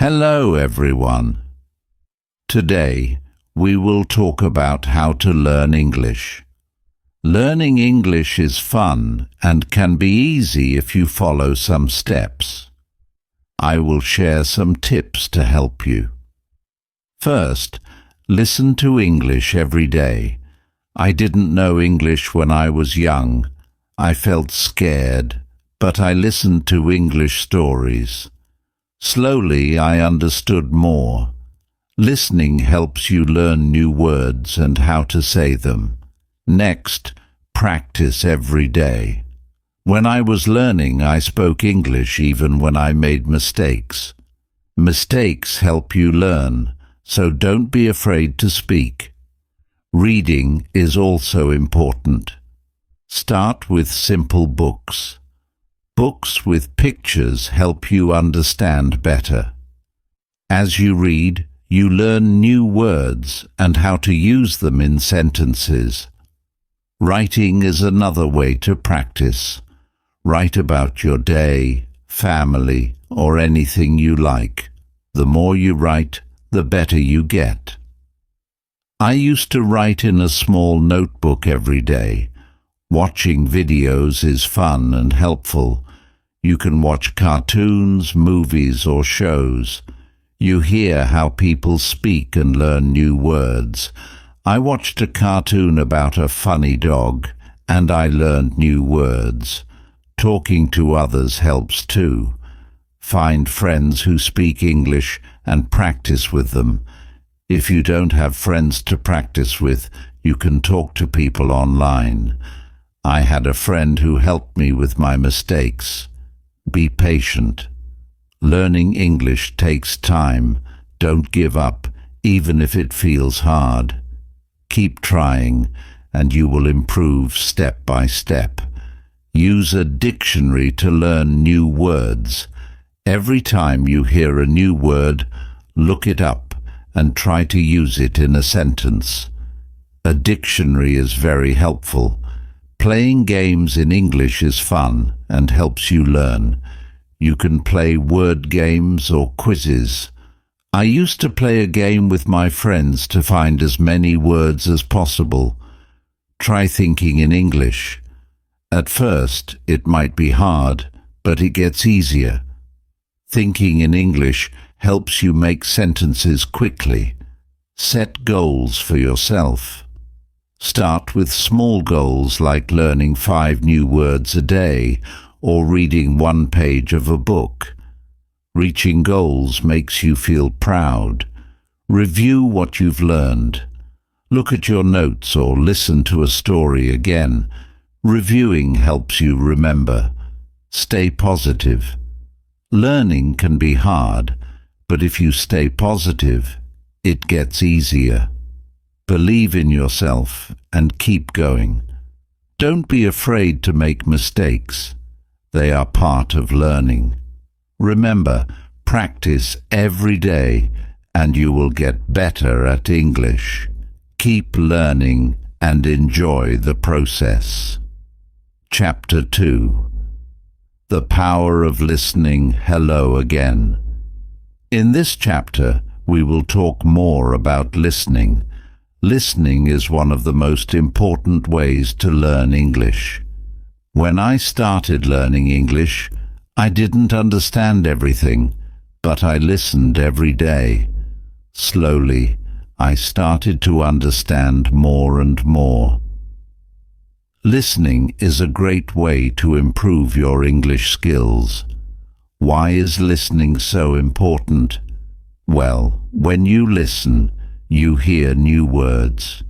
Hello everyone. Today we will talk about how to learn English. Learning English is fun and can be easy if you follow some steps. I will share some tips to help you. First, listen to English every day. I didn't know English when I was young. I felt scared, but I listened to English stories. Slowly I understood more. Listening helps you learn new words and how to say them. Next, practice every day. When I was learning, I spoke English even when I made mistakes. Mistakes help you learn, so don't be afraid to speak. Reading is also important. Start with simple books. Books with pictures help you understand better. As you read, you learn new words and how to use them in sentences. Writing is another way to practice. Write about your day, family, or anything you like. The more you write, the better you get. I used to write in a small notebook every day. Watching videos is fun and helpful. You can watch cartoons, movies, or shows. You hear how people speak and learn new words. I watched a cartoon about a funny dog, and I learned new words. Talking to others helps too. Find friends who speak English and practice with them. If you don't have friends to practice with, you can talk to people online. I had a friend who helped me with my mistakes. Be patient. Learning English takes time. Don't give up, even if it feels hard. Keep trying, and you will improve step by step. Use a dictionary to learn new words. Every time you hear a new word, look it up and try to use it in a sentence. A dictionary is very helpful. Playing games in English is fun and helps you learn. You can play word games or quizzes. I used to play a game with my friends to find as many words as possible. Try thinking in English. At first, it might be hard, but it gets easier. Thinking in English helps you make sentences quickly. Set goals for yourself. Start with small goals like learning 5 new words a day or reading 1 page of a book. Reaching goals makes you feel proud. Review what you've learned. Look at your notes or listen to a story again. Reviewing helps you remember. Stay positive. Learning can be hard, but if you stay positive, it gets easier. Believe in yourself and keep going. Don't be afraid to make mistakes. They are part of learning. Remember, practice every day and you will get better at English. Keep learning and enjoy the process. Chapter 2. The Power of Listening. Hello again. In this chapter, we will talk more about listening. Listening is one of the most important ways to learn English. When I started learning English, I didn't understand everything, but I listened every day. Slowly, I started to understand more and more. Listening is a great way to improve your English skills. Why is listening so important? Well, when you listen, you hear new words.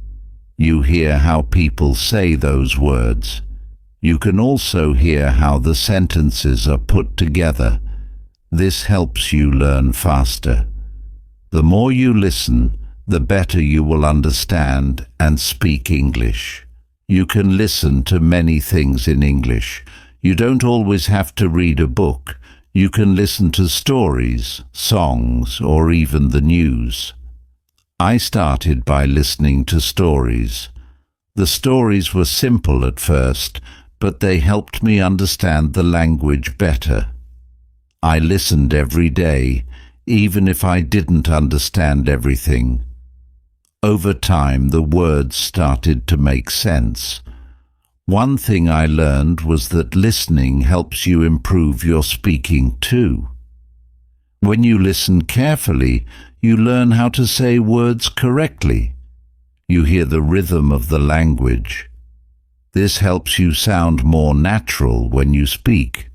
You hear how people say those words. You can also hear how the sentences are put together. This helps you learn faster. The more you listen, the better you will understand and speak English. You can listen to many things in English. You don't always have to read a book. You can listen to stories, songs, or even the news. I started by listening to stories. The stories were simple at first, but they helped me understand the language better. I listened every day. even if I didn't understand everything. Over time, the words started to make sense. One thing I learned was that listening helps you improve your speaking too. When you listen carefully, you learn how to say words correctly. You hear the rhythm of the language. This helps you sound more natural when you speak.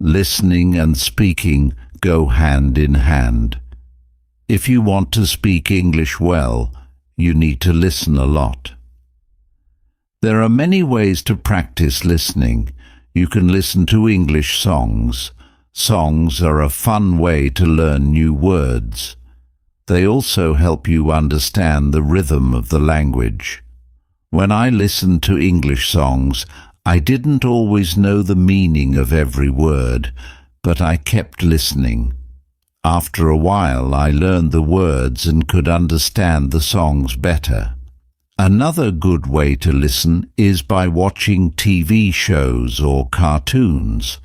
Listening and speaking go hand in hand. If you want to speak English well, you need to listen a lot. There are many ways to practice listening. You can listen to English songs. Songs are a fun way to learn new words. They also help you understand the rhythm of the language. When I listened to English songs, I didn't always know the meaning of every word, but I kept listening. After a while, I learned the words and could understand the songs better. Another good way to listen is by watching TV shows or cartoons.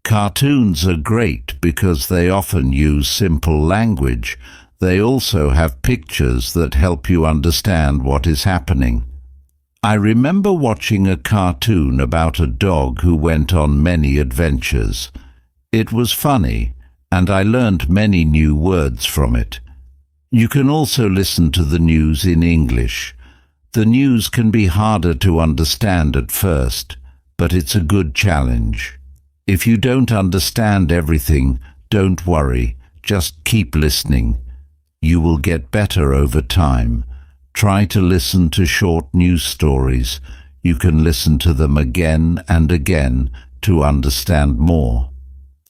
Cartoons are great because they often use simple language. They also have pictures that help you understand what is happening. I remember watching a cartoon about a dog who went on many adventures. It was funny, and I learned many new words from it. You can also listen to the news in English. The news can be harder to understand at first, but it's a good challenge. If you don't understand everything, don't worry, just keep listening. You will get better over time. Try to listen to short news stories. You can listen to them again and again to understand more.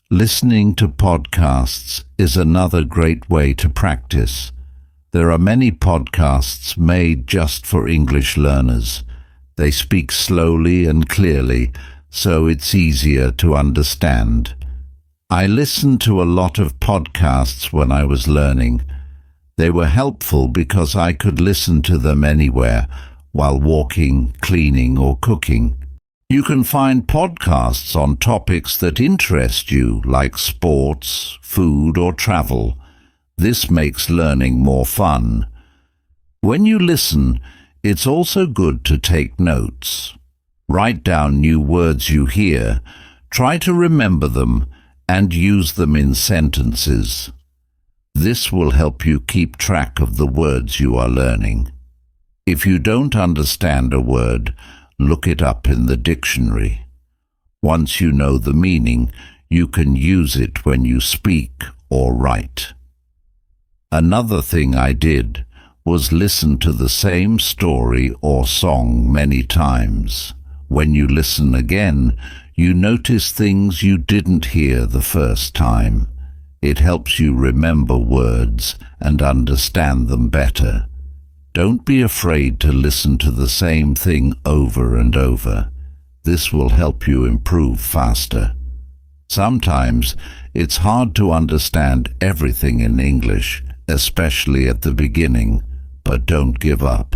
Listening to podcasts is another great way to practice. There are many podcasts made just for English learners. They speak slowly and clearly, so it's easier to understand. I listened to a lot of podcasts when I was learning. They were helpful because I could listen to them anywhere, while walking, cleaning, or cooking. You can find podcasts on topics that interest you, like sports, food, or travel. This makes learning more fun. When you listen, it's also good to take notes. Write down new words you hear, try to remember them, and use them in sentences. This will help you keep track of the words you are learning. If you don't understand a word, look it up in the dictionary. Once you know the meaning, you can use it when you speak or write. Another thing I did was listen to the same story or song many times. When you listen again, you notice things you didn't hear the first time. It helps you remember words and understand them better. Don't be afraid to listen to the same thing over and over. This will help you improve faster. Sometimes it's hard to understand everything in English, especially at the beginning, but don't give up.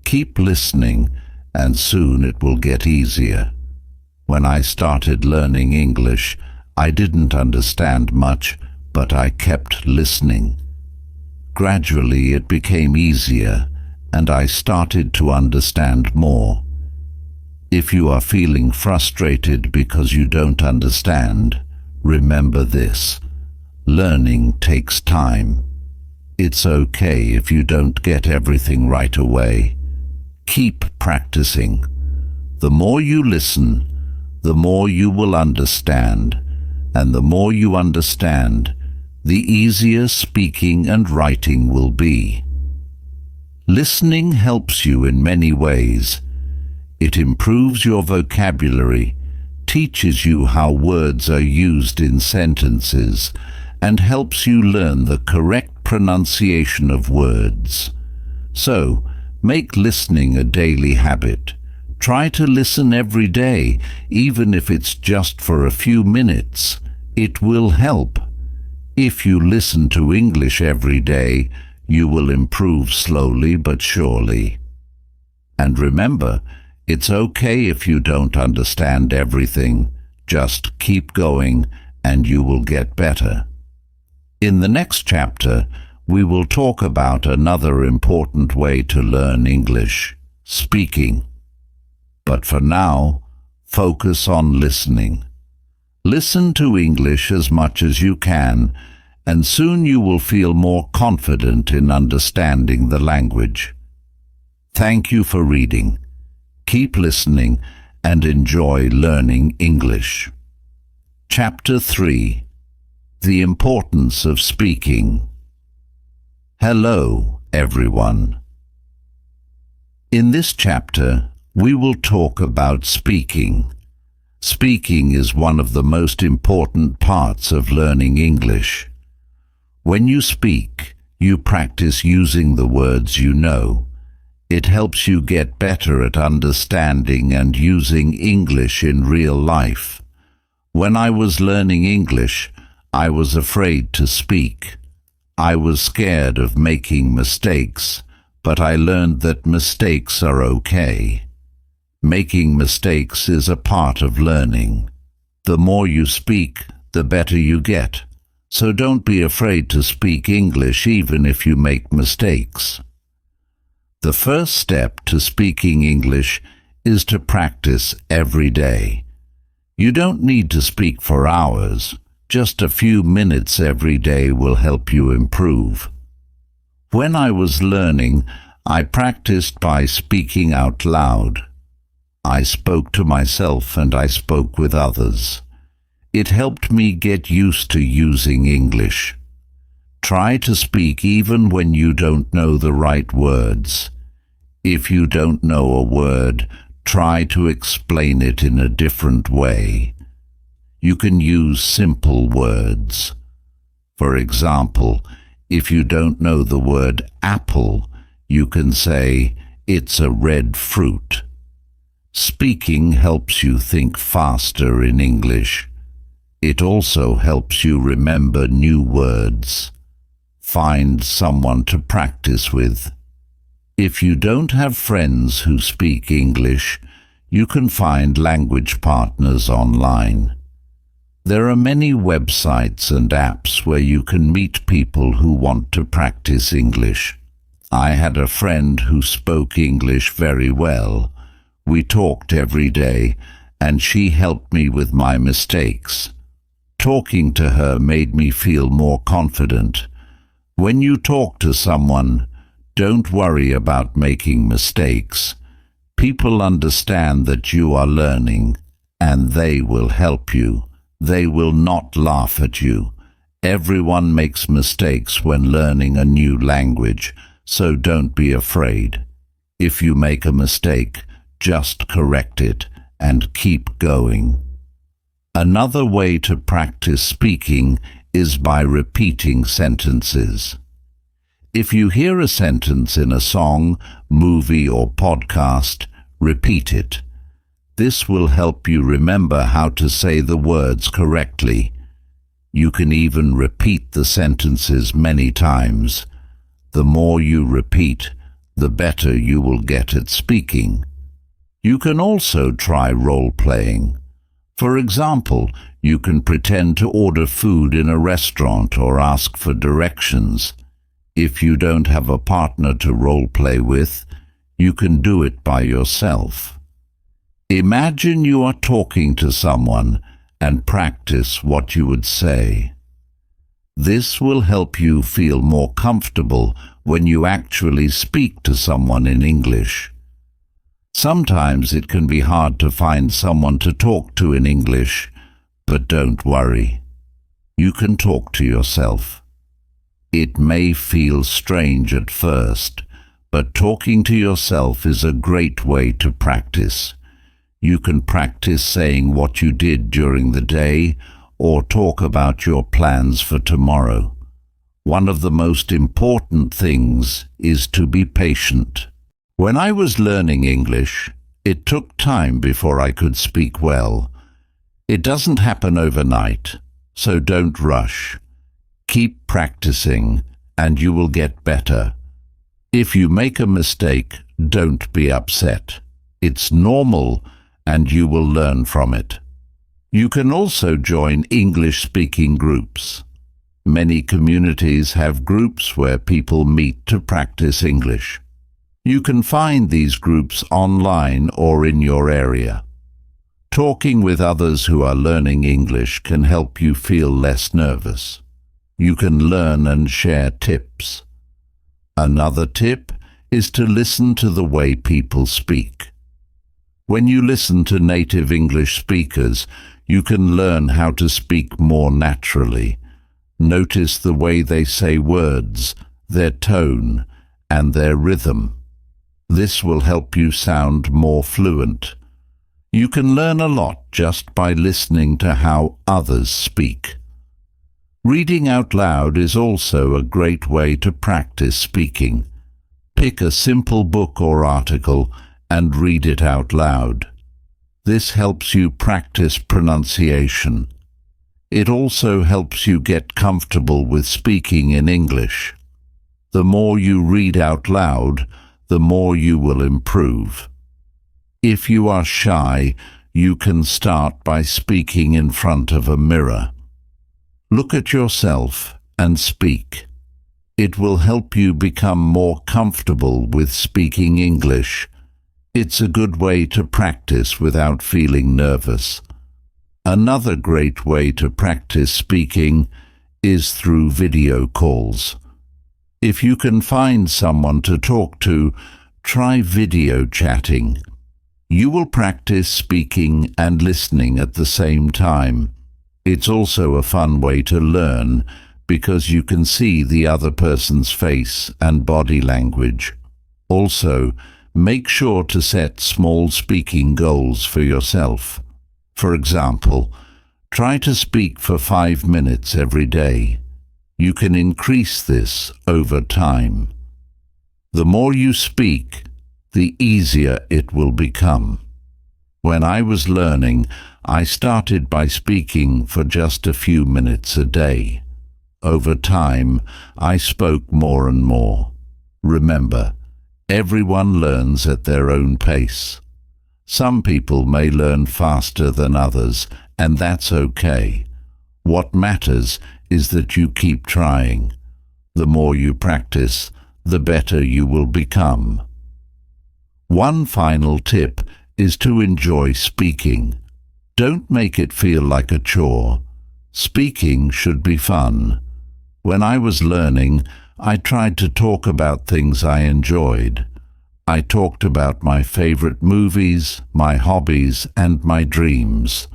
Keep listening, and soon it will get easier. When I started learning English, I didn't understand much, but I kept listening. Gradually it became easier, and I started to understand more. If you are feeling frustrated because you don't understand, remember this: learning takes time. It's okay if you don't get everything right away. Keep practicing. The more you listen, the more you will understand, and the more you understand, the easier speaking and writing will be. Listening helps you in many ways. It improves your vocabulary, teaches you how words are used in sentences, and helps you learn the correct pronunciation of words. So, make listening a daily habit. Try to listen every day, even if it's just for a few minutes. It will help. If you listen to English every day, you will improve slowly but surely. And remember, it's okay if you don't understand everything. Just keep going and you will get better. In the next chapter, we will talk about another important way to learn English, speaking. But for now, focus on listening. Listen to English as much as you can, and soon you will feel more confident in understanding the language. Thank you for reading. Keep listening and enjoy learning English. Chapter 3. The Importance of Speaking. Hello, everyone. In this chapter, we will talk about speaking. Speaking is one of the most important parts of learning English. When you speak, you practice using the words you know. It helps you get better at understanding and using English in real life. When I was learning English, I was afraid to speak. I was scared of making mistakes, but I learned that mistakes are okay. Making mistakes is a part of learning. The more you speak, the better you get. So don't be afraid to speak English even if you make mistakes. The first step to speaking English is to practice every day. You don't need to speak for hours. Just a few minutes every day will help you improve. When I was learning, I practiced by speaking out loud. I spoke to myself and I spoke with others. It helped me get used to using English. Try to speak even when you don't know the right words. If you don't know a word, try to explain it in a different way. You can use simple words. For example, if you don't know the word apple, you can say, "It's a red fruit." Speaking helps you think faster in English. It also helps you remember new words. Find someone to practice with. If you don't have friends who speak English, you can find language partners online. There are many websites and apps where you can meet people who want to practice English. I had a friend who spoke English very well. We talked every day, and she helped me with my mistakes. Talking to her made me feel more confident. When you talk to someone, don't worry about making mistakes. People understand that you are learning, and they will help you. They will not laugh at you. Everyone makes mistakes when learning a new language, so don't be afraid. If you make a mistake, just correct it and keep going. Another way to practice speaking is by repeating sentences. If you hear a sentence in a song, movie, or podcast, repeat it. This will help you remember how to say the words correctly. You can even repeat the sentences many times. The more you repeat, the better you will get at speaking. You can also try role-playing. For example, you can pretend to order food in a restaurant or ask for directions. If you don't have a partner to role-play with, you can do it by yourself. Imagine you are talking to someone and practice what you would say. This will help you feel more comfortable when you actually speak to someone in English. Sometimes it can be hard to find someone to talk to in English, but don't worry. You can talk to yourself. It may feel strange at first, but talking to yourself is a great way to practice. You can practice saying what you did during the day or talk about your plans for tomorrow. One of the most important things is to be patient. When I was learning English, it took time before I could speak well. It doesn't happen overnight, so don't rush. Keep practicing, and you will get better. If you make a mistake, don't be upset. It's normal, and you will learn from it. You can also join English-speaking groups. Many communities have groups where people meet to practice English. You can find these groups online or in your area. Talking with others who are learning English can help you feel less nervous. You can learn and share tips. Another tip is to listen to the way people speak. When you listen to native English speakers, you can learn how to speak more naturally. Notice the way they say words, their tone, and their rhythm. This will help you sound more fluent. You can learn a lot just by listening to how others speak. Reading out loud is also a great way to practice speaking. Pick a simple book or article and read it out loud. This helps you practice pronunciation. It also helps you get comfortable with speaking in English. The more you read out loud, the more you will improve. If you are shy, you can start by speaking in front of a mirror. Look at yourself and speak. It will help you become more comfortable with speaking English. It's a good way to practice without feeling nervous. Another great way to practice speaking is through video calls. If you can find someone to talk to, try video chatting. You will practice speaking and listening at the same time. It's also a fun way to learn because you can see the other person's face and body language. Also, make sure to set small speaking goals for yourself. For example, try to speak for 5 minutes every day. You can increase this over time. The more you speak, the easier it will become. When I was learning, I started by speaking for just a few minutes a day. Over time, I spoke more and more. Remember, everyone learns at their own pace. Some people may learn faster than others, and that's okay. What matters is that you keep trying. The more you practice, the better you will become. One final tip is to enjoy speaking. Don't make it feel like a chore. Speaking should be fun. When I was learning, I tried to talk about things I enjoyed. I talked about my favorite movies, my hobbies, and my dreams.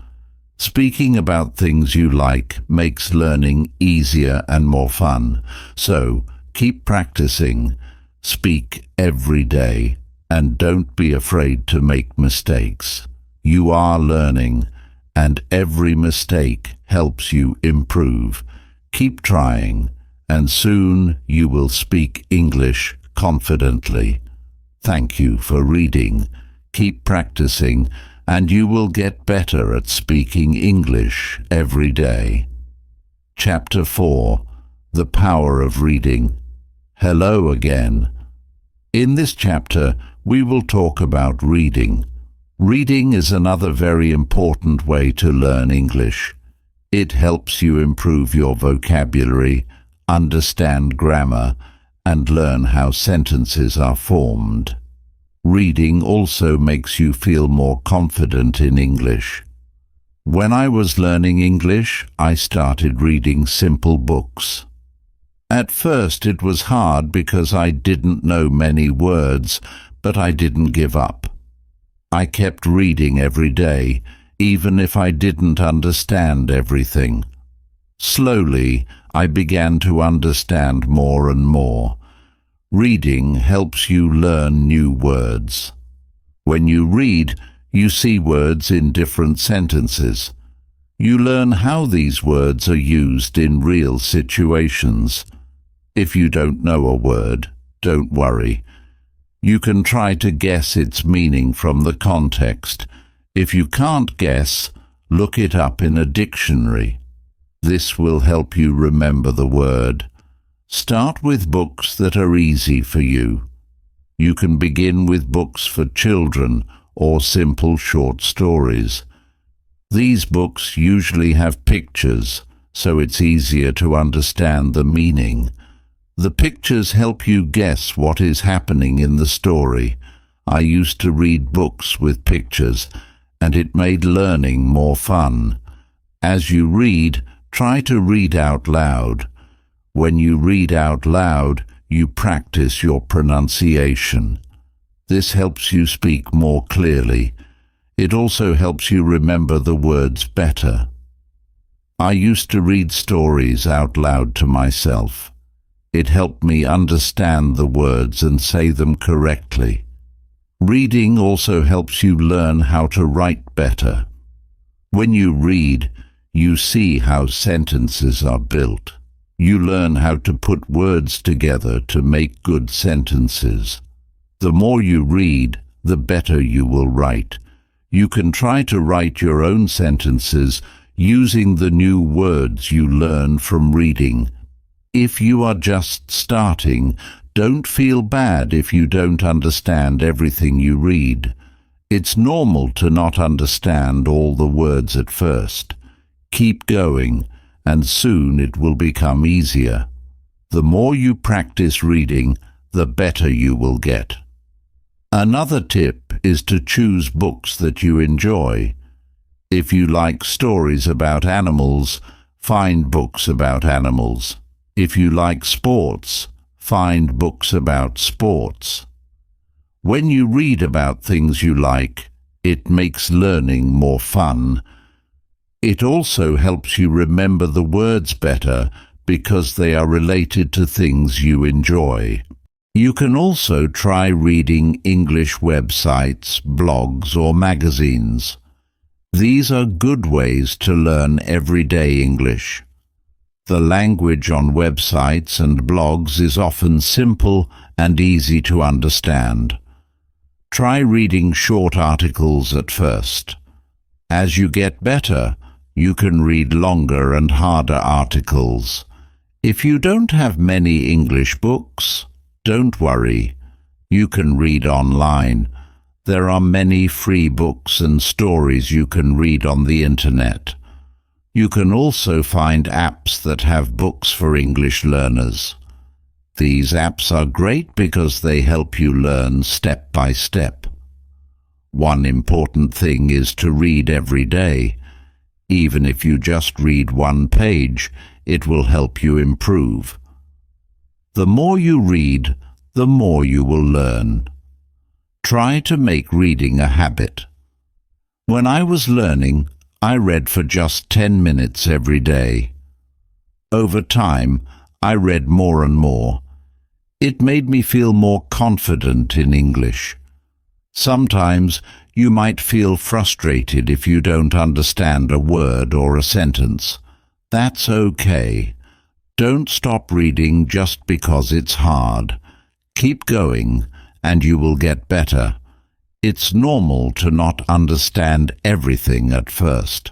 Speaking about things you like makes learning easier and more fun. So, keep practicing. Speak every day, and don't be afraid to make mistakes. You are learning, and every mistake helps you improve. Keep trying, and soon you will speak English confidently. Thank you for reading. Keep practicing, and you will get better at speaking English every day. Chapter 4. The Power of Reading. Hello again. In this chapter, we will talk about reading. Reading is another very important way to learn English. It helps you improve your vocabulary, understand grammar, and learn how sentences are formed. Reading also makes you feel more confident in English. When I was learning English, I started reading simple books. At first it was hard because I didn't know many words, but I didn't give up. I kept reading every day, even if I didn't understand everything. Slowly, I began to understand more and more. Reading helps you learn new words. When you read, you see words in different sentences. You learn how these words are used in real situations. If you don't know a word, don't worry. You can try to guess its meaning from the context. If you can't guess, look it up in a dictionary. This will help you remember the word. Start with books that are easy for you. You can begin with books for children or simple short stories. These books usually have pictures, so it's easier to understand the meaning. The pictures help you guess what is happening in the story. I used to read books with pictures, and it made learning more fun. As you read, try to read out loud. When you read out loud, you practice your pronunciation. This helps you speak more clearly. It also helps you remember the words better. I used to read stories out loud to myself. It helped me understand the words and say them correctly. Reading also helps you learn how to write better. When you read, you see how sentences are built. You learn how to put words together to make good sentences. The more you read, the better you will write. You can try to write your own sentences using the new words you learn from reading. If you are just starting, don't feel bad if you don't understand everything you read. It's normal to not understand all the words at first. Keep going, and soon it will become easier. The more you practice reading, the better you will get. Another tip is to choose books that you enjoy. If you like stories about animals, find books about animals. If you like sports, find books about sports. When you read about things you like, it makes learning more fun. It also helps you remember the words better because they are related to things you enjoy. You can also try reading English websites, blogs, or magazines. These are good ways to learn everyday English. The language on websites and blogs is often simple and easy to understand. Try reading short articles at first. As you get better, you can read longer and harder articles. If you don't have many English books, don't worry. You can read online. There are many free books and stories you can read on the internet. You can also find apps that have books for English learners. These apps are great because they help you learn step by step. One important thing is to read every day. Even if you just read one page, it will help you improve. The more you read, the more you will learn. Try to make reading a habit. When I was learning, I read for just 10 minutes every day. Over time, I read more and more. It made me feel more confident in English. Sometimes you might feel frustrated if you don't understand a word or a sentence. That's okay. Don't stop reading just because it's hard. Keep going, and you will get better. It's normal to not understand everything at first.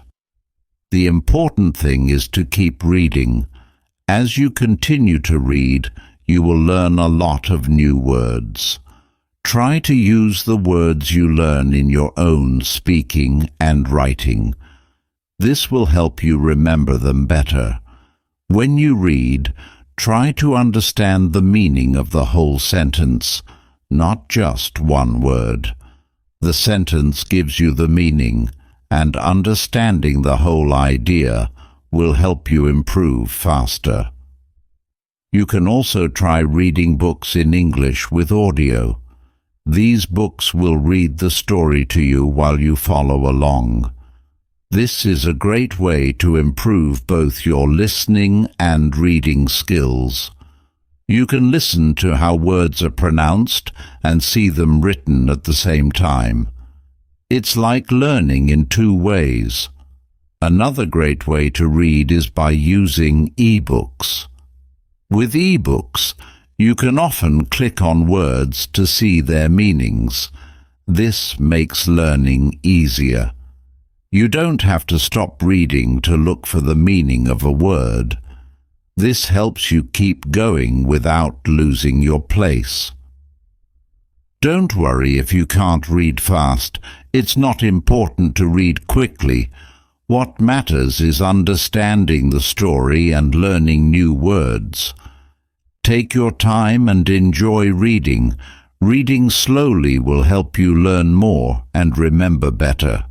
The important thing is to keep reading. As you continue to read, you will learn a lot of new words. Try to use the words you learn in your own speaking and writing. This will help you remember them better. When you read, try to understand the meaning of the whole sentence, not just one word. The sentence gives you the meaning, and understanding the whole idea will help you improve faster. You can also try reading books in English with audio. These books will read the story to you while you follow along. This is a great way to improve both your listening and reading skills. You can listen to how words are pronounced and see them written at the same time. It's like learning in two ways. Another great way to read is by using e-books. With e-books, you can often click on words to see their meanings. This makes learning easier. You don't have to stop reading to look for the meaning of a word. This helps you keep going without losing your place. Don't worry if you can't read fast. It's not important to read quickly. What matters is understanding the story and learning new words. Take your time and enjoy reading. Reading slowly will help you learn more and remember better.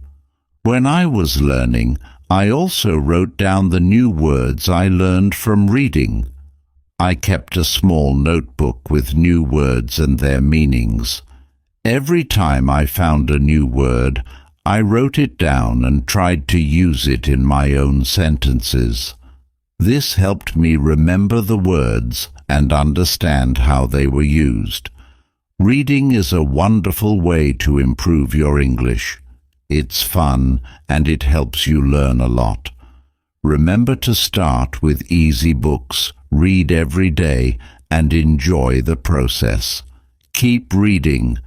When I was learning, I also wrote down the new words I learned from reading. I kept a small notebook with new words and their meanings. Every time I found a new word, I wrote it down and tried to use it in my own sentences. This helped me remember the words and understand how they were used. Reading is a wonderful way to improve your English. It's fun and it helps you learn a lot. Remember to start with easy books, read every day, and enjoy the process. Keep reading,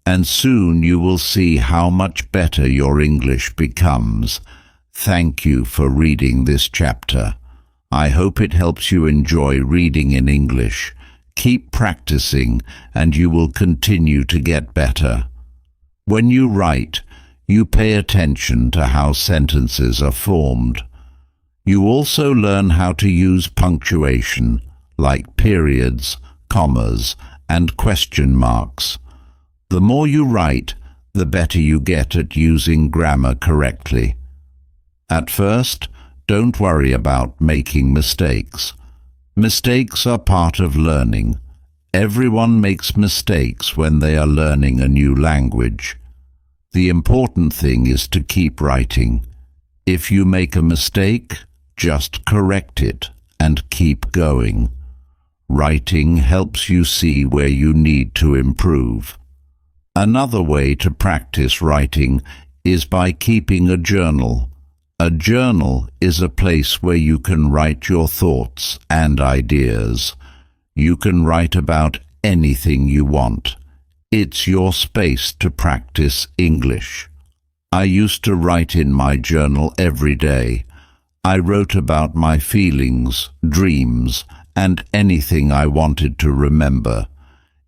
and soon you will see how much better your English becomes. Thank you for reading this chapter. I hope it helps you enjoy reading in English. Keep practicing, and you will continue to get better. When you write, you pay attention to how sentences are formed. You also learn how to use punctuation, like periods, commas, and question marks. The more you write, the better you get at using grammar correctly. At first, don't worry about making mistakes. Mistakes are part of learning. Everyone makes mistakes when they are learning a new language. The important thing is to keep writing. If you make a mistake, just correct it and keep going. Writing helps you see where you need to improve. Another way to practice writing is by keeping a journal. A journal is a place where you can write your thoughts and ideas. You can write about anything you want. It's your space to practice English. I used to write in my journal every day. I wrote about my feelings, dreams, and anything I wanted to remember.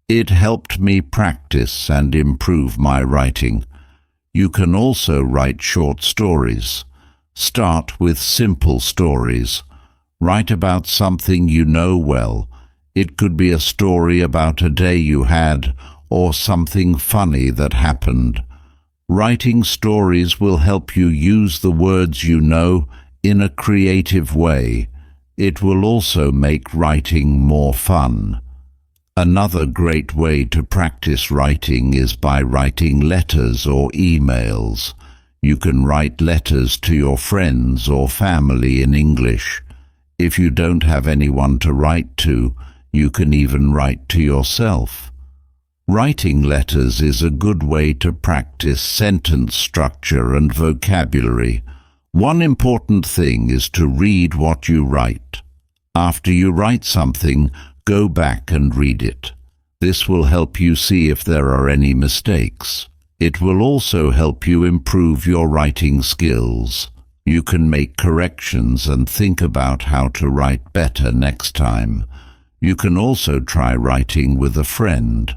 It helped me practice and improve my writing. You can also write short stories. Start with simple stories. Write about something you know well. It could be a story about a day you had or something funny that happened. Writing stories will help you use the words you know in a creative way. It will also make writing more fun. Another great way to practice writing is by writing letters or emails. You can write letters to your friends or family in English. If you don't have anyone to write to, you can even write to yourself. Writing letters is a good way to practice sentence structure and vocabulary. One important thing is to read what you write. After you write something, go back and read it. This will help you see if there are any mistakes. It will also help you improve your writing skills. You can make corrections and think about how to write better next time. You can also try writing with a friend.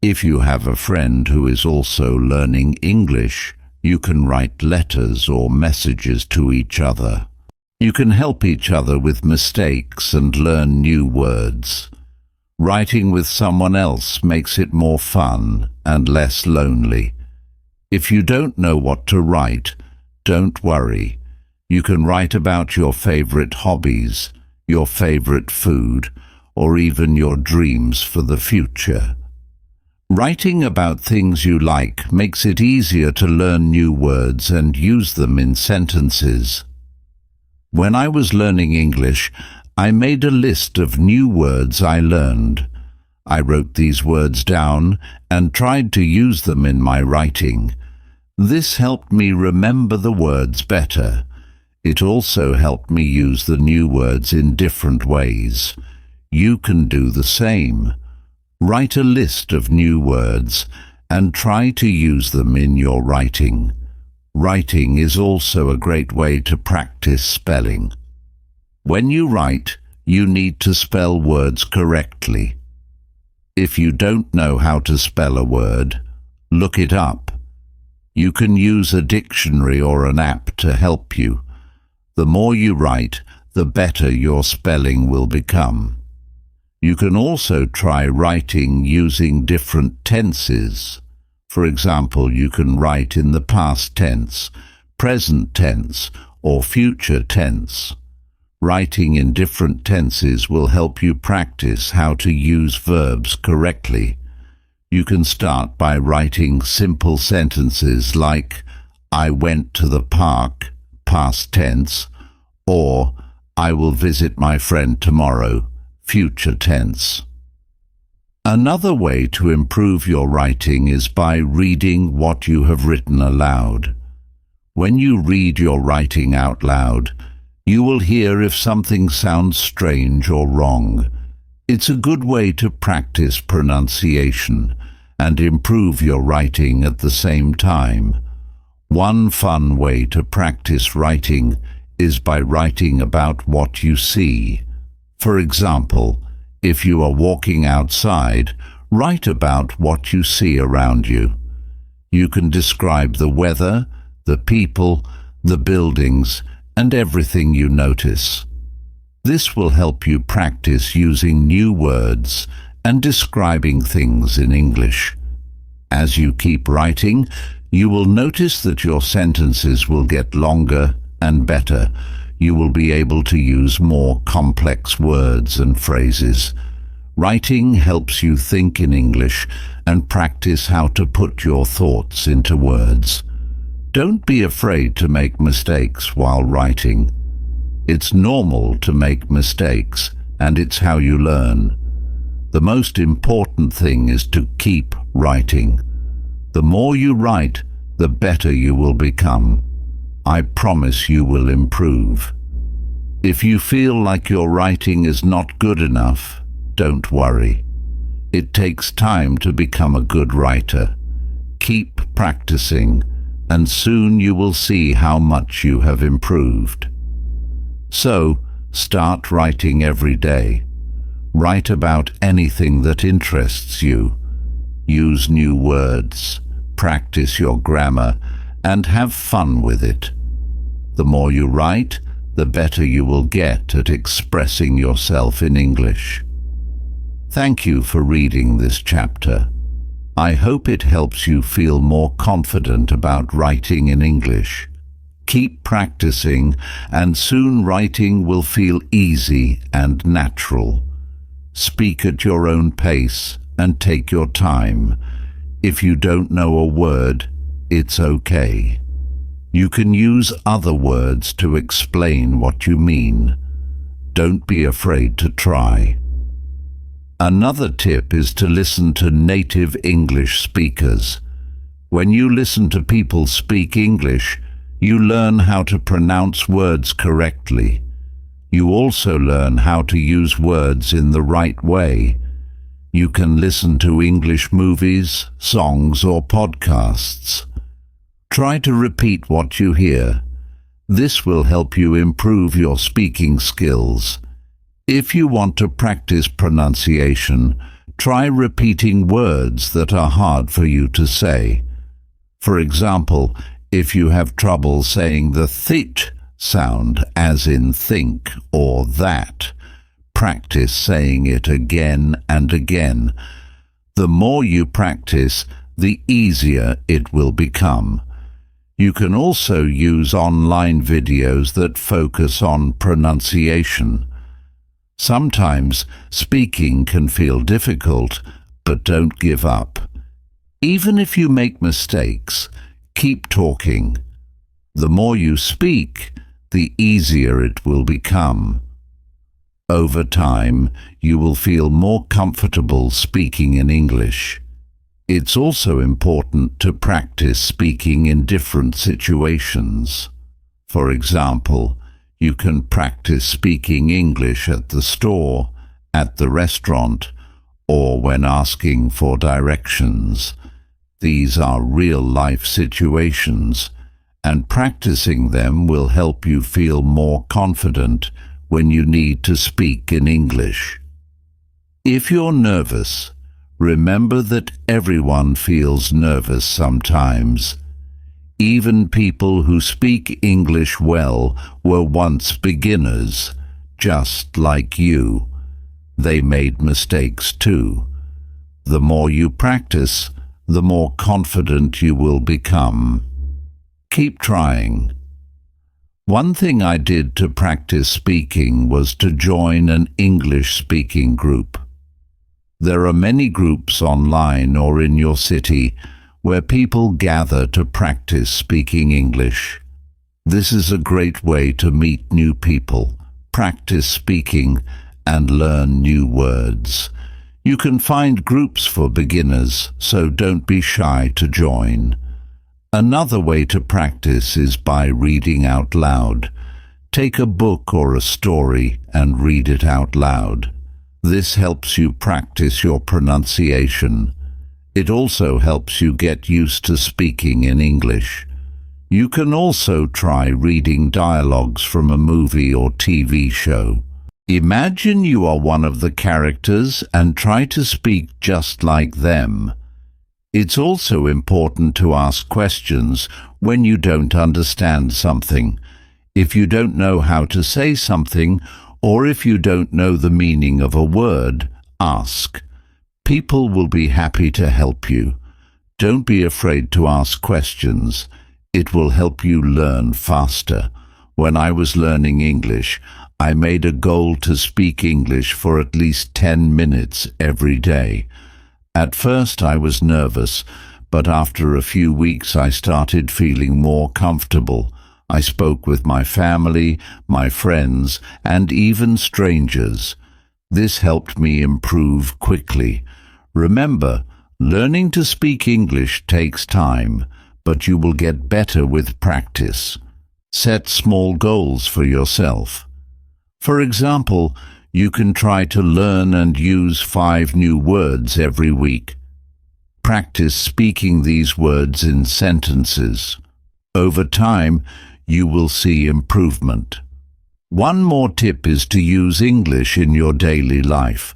If you have a friend who is also learning English, you can write letters or messages to each other. You can help each other with mistakes and learn new words. Writing with someone else makes it more fun and less lonely. If you don't know what to write, don't worry. You can write about your favorite hobbies, your favorite food, or even your dreams for the future. Writing about things you like makes it easier to learn new words and use them in sentences. When I was learning English, I made a list of new words I learned. I wrote these words down and tried to use them in my writing. This helped me remember the words better. It also helped me use the new words in different ways. You can do the same. Write a list of new words and try to use them in your writing. Writing is also a great way to practice spelling. When you write, you need to spell words correctly. If you don't know how to spell a word, look it up. You can use a dictionary or an app to help you. The more you write, the better your spelling will become. You can also try writing using different tenses. For example, you can write in the past tense, present tense, or future tense. Writing in different tenses will help you practice how to use verbs correctly. You can start by writing simple sentences like, I went to the park, past tense, or I will visit my friend tomorrow, future tense. Another way to improve your writing is by reading what you have written aloud. When you read your writing out loud, you will hear if something sounds strange or wrong. It's a good way to practice pronunciation and improve your writing at the same time. One fun way to practice writing is by writing about what you see. For example, if you are walking outside, write about what you see around you. You can describe the weather, the people, the buildings, and everything you notice. This will help you practice using new words and describing things in English. As you keep writing, you will notice that your sentences will get longer and better. You will be able to use more complex words and phrases. Writing helps you think in English and practice how to put your thoughts into words. Don't be afraid to make mistakes while writing. It's normal to make mistakes, and it's how you learn. The most important thing is to keep writing. The more you write, the better you will become. I promise you will improve. If you feel like your writing is not good enough, don't worry. It takes time to become a good writer. Keep practicing, and soon you will see how much you have improved. So, start writing every day. Write about anything that interests you. Use new words, practice your grammar, and have fun with it. The more you write, the better you will get at expressing yourself in English. Thank you for reading this chapter. I hope it helps you feel more confident about writing in English. Keep practicing, and soon writing will feel easy and natural. Speak at your own pace and take your time. If you don't know a word, it's okay. You can use other words to explain what you mean. Don't be afraid to try. Another tip is to listen to native English speakers. When you listen to people speak English, you learn how to pronounce words correctly. You also learn how to use words in the right way. You can listen to English movies, songs, or podcasts. Try to repeat what you hear. This will help you improve your speaking skills. If you want to practice pronunciation, try repeating words that are hard for you to say. For example, if you have trouble saying the th sound, as in think or that, practice saying it again and again. The more you practice, the easier it will become. You can also use online videos that focus on pronunciation. Sometimes speaking can feel difficult, but don't give up. Even if you make mistakes, keep talking. The more you speak, the easier it will become. Over time, you will feel more comfortable speaking in English. It's also important to practice speaking in different situations. For example, you can practice speaking English at the store, at the restaurant, or when asking for directions. These are real-life situations, and practicing them will help you feel more confident when you need to speak in English. If you're nervous, remember that everyone feels nervous sometimes. Even people who speak English well were once beginners, just like you. They made mistakes too. The more you practice, the more confident you will become. Keep trying. One thing I did to practice speaking was to join an English-speaking group. There are many groups online or in your city where people gather to practice speaking English. This is a great way to meet new people, practice speaking, and learn new words. You can find groups for beginners, so don't be shy to join. Another way to practice is by reading out loud. Take a book or a story and read it out loud. This helps you practice your pronunciation. It also helps you get used to speaking in English. You can also try reading dialogues from a movie or TV show. Imagine you are one of the characters and try to speak just like them. It's also important to ask questions when you don't understand something. If you don't know how to say something, or if you don't know the meaning of a word, ask. People will be happy to help you. Don't be afraid to ask questions. It will help you learn faster. When I was learning English, I made a goal to speak English for at least 10 minutes every day. At first I was nervous, but after a few weeks I started feeling more comfortable. I spoke with my family, my friends, and even strangers. This helped me improve quickly. Remember, learning to speak English takes time, but you will get better with practice. Set small goals for yourself. For example, you can try to learn and use 5 new words every week. Practice speaking these words in sentences. Over time, you will see improvement. One more tip is to use English in your daily life.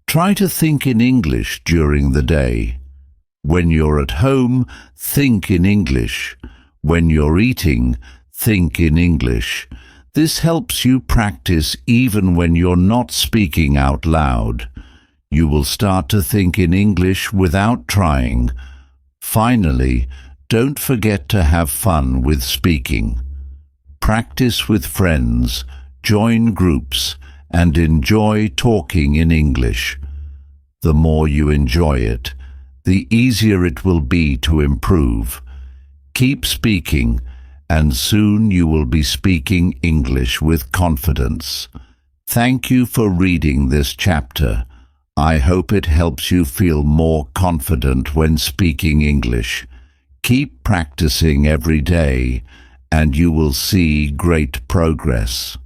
Try to think in English during the day. When you're at home, think in English. When you're eating, think in English. This helps you practice even when you're not speaking out loud. You will start to think in English without trying. Finally, don't forget to have fun with speaking. Practice with friends, join groups, and enjoy talking in English. The more you enjoy it, the easier it will be to improve. Keep speaking, and soon you will be speaking English with confidence. Thank you for reading this chapter. I hope it helps you feel more confident when speaking English. Keep practicing every day, and you will see great progress.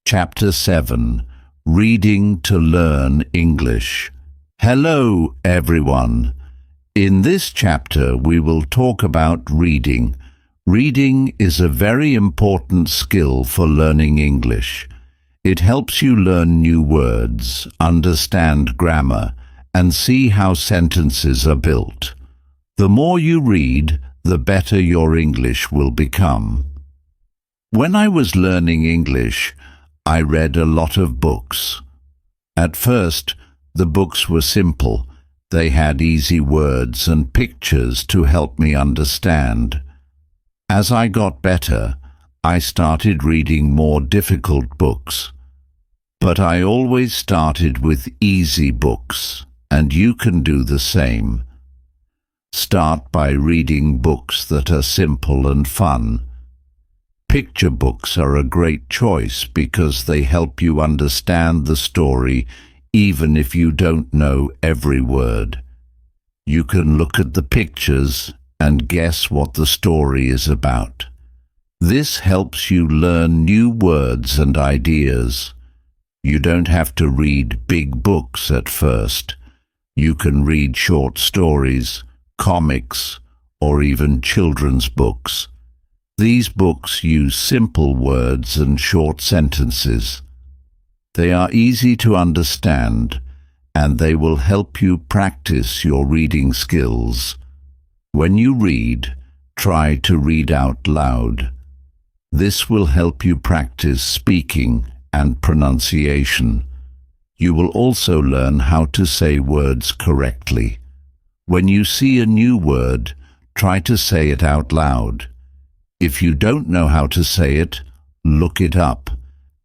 Chapter 7. Reading to Learn English. Hello, everyone. In this chapter, we will talk about reading. Reading is a very important skill for learning English. It helps you learn new words, understand grammar, and see how sentences are built. The more you read, the better your English will become. When I was learning English, I read a lot of books. At first, the books were simple. They had easy words and pictures to help me understand. As I got better, I started reading more difficult books. But I always started with easy books, and you can do the same. Start by reading books that are simple and fun. Picture books are a great choice because they help you understand the story even if you don't know every word. You can look at the pictures and guess what the story is about. This helps you learn new words and ideas. You don't have to read big books at first. You can read short stories, comics, or even children's books. These books use simple words and short sentences. They are easy to understand, and they will help you practice your reading skills. When you read, try to read out loud. This will help you practice speaking and pronunciation. You will also learn how to say words correctly. When you see a new word, try to say it out loud. If you don't know how to say it, look it up.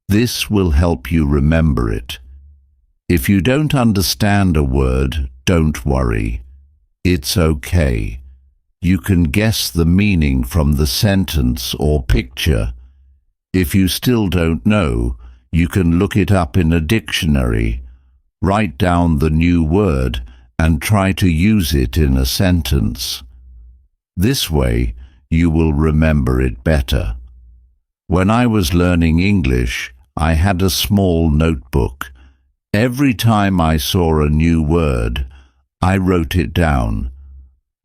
This will help you remember it. If you don't understand a word, don't worry. It's okay. You can guess the meaning from the sentence or picture. If you still don't know, you can look it up in a dictionary. Write down the new word and try to use it in a sentence. This way, you will remember it better. When I was learning English, I had a small notebook. Every time I saw a new word, I wrote it down.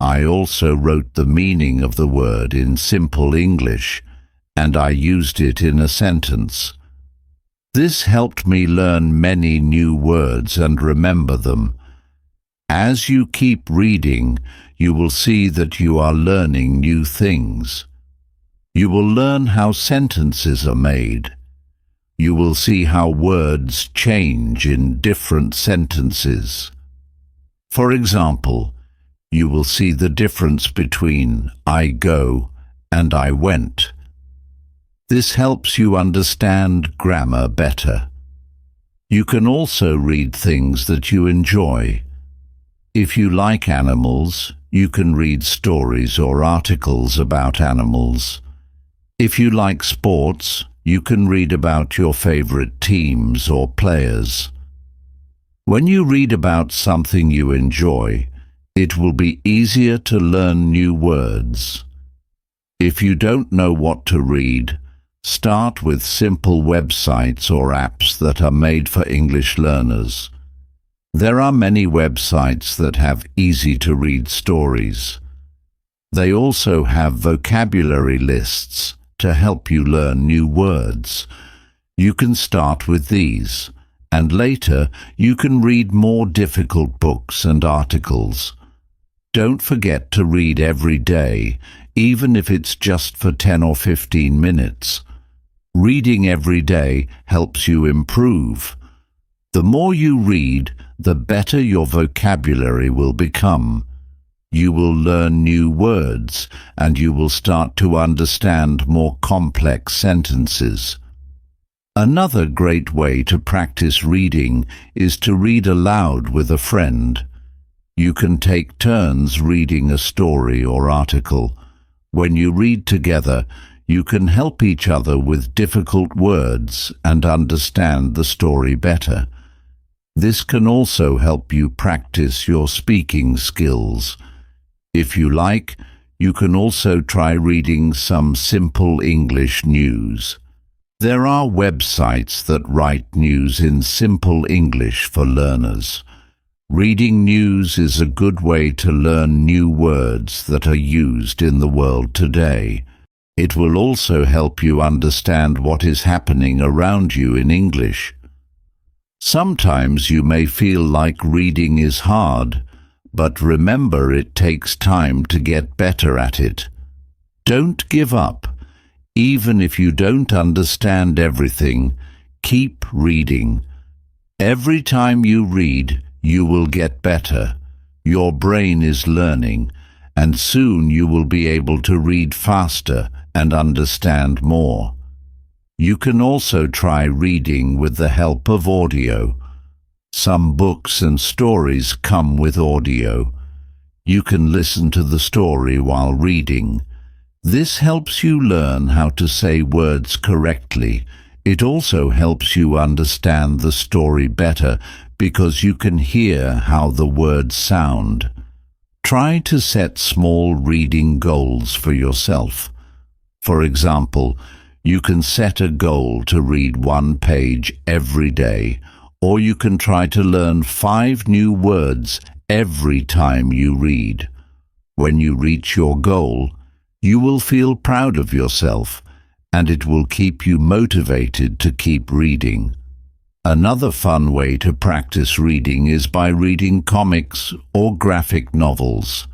I also wrote the meaning of the word in simple English, and I used it in a sentence. This helped me learn many new words and remember them. As you keep reading, you will see that you are learning new things. You will learn how sentences are made. You will see how words change in different sentences. For example, you will see the difference between I go and I went. This helps you understand grammar better. You can also read things that you enjoy. If you like animals, you can read stories or articles about animals. If you like sports, you can read about your favorite teams or players. When you read about something you enjoy, it will be easier to learn new words. If you don't know what to read, start with simple websites or apps that are made for English learners. There are many websites that have easy-to-read stories. They also have vocabulary lists to help you learn new words. You can start with these, and later you can read more difficult books and articles. Don't forget to read every day, even if it's just for 10 or 15 minutes. Reading every day helps you improve. The more you read, the better your vocabulary will become. You will learn new words, and you will start to understand more complex sentences. Another great way to practice reading is to read aloud with a friend. You can take turns reading a story or article. When you read together, you can help each other with difficult words and understand the story better. This can also help you practice your speaking skills. If you like, you can also try reading some simple English news. There are websites that write news in simple English for learners. Reading news is a good way to learn new words that are used in the world today. It will also help you understand what is happening around you in English. Sometimes you may feel like reading is hard, but remember it takes time to get better at it. Don't give up. Even if you don't understand everything, keep reading. Every time you read, you will get better. Your brain is learning, and soon you will be able to read faster and understand more. You can also try reading with the help of audio. Some books and stories come with audio. You can listen to the story while reading. This helps you learn how to say words correctly. It also helps you understand the story better because you can hear how the words sound. Try to set small reading goals for yourself. For example, you can set a goal to read 1 page every day, or you can try to learn 5 new words every time you read. When you reach your goal, you will feel proud of yourself, and it will keep you motivated to keep reading. Another fun way to practice reading is by reading comics or graphic novels.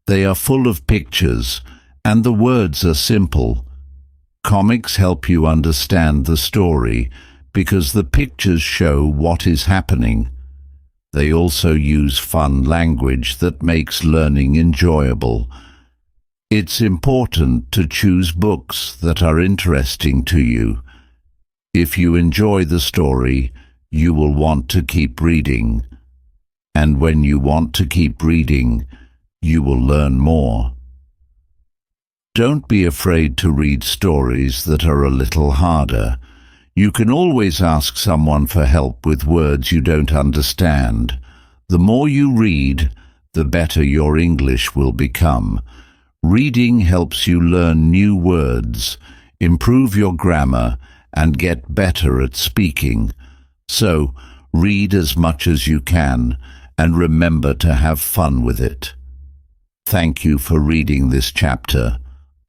They are full of pictures, And the words are simple. Comics help you understand the story because the pictures show what is happening. They also use fun language that makes learning enjoyable. It's important to choose books that are interesting to you. If you enjoy the story, you will want to keep reading. And when you want to keep reading, you will learn more. Don't be afraid to read stories that are a little harder. You can always ask someone for help with words you don't understand. The more you read, the better your English will become. Reading helps you learn new words, improve your grammar, and get better at speaking. So, read as much as you can, and remember to have fun with it. Thank you for reading this chapter.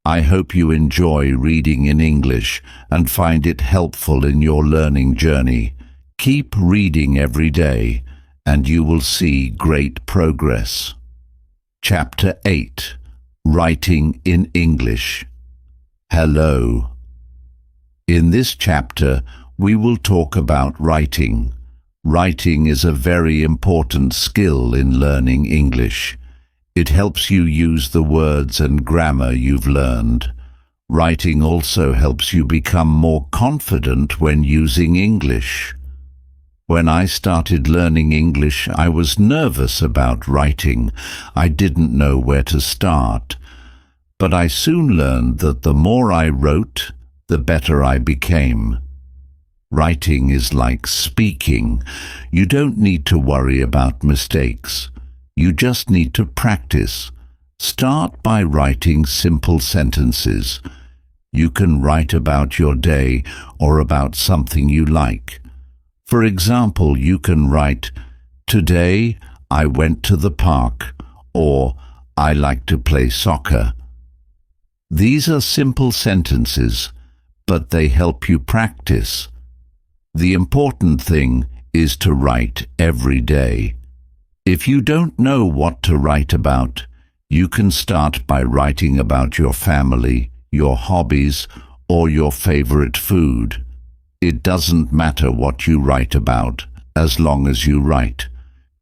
I hope you enjoy reading in English and find it helpful in your learning journey. Keep reading every day, and you will see great progress. Chapter 8. Writing in English. Hello. In this chapter, we will talk about writing. Writing is a very important skill in learning English. It helps you use the words and grammar you've learned. Writing also helps you become more confident when using English. When I started learning English, I was nervous about writing. I didn't know where to start. But I soon learned that the more I wrote, the better I became. Writing is like speaking. You don't need to worry about mistakes. You just need to practice. Start by writing simple sentences. You can write about your day or about something you like. For example, you can write, "Today I went to the park," or "I like to play soccer." These are simple sentences, but they help you practice. The important thing is to write every day. If you don't know what to write about, you can start by writing about your family, your hobbies, or your favorite food. It doesn't matter what you write about, as long as you write.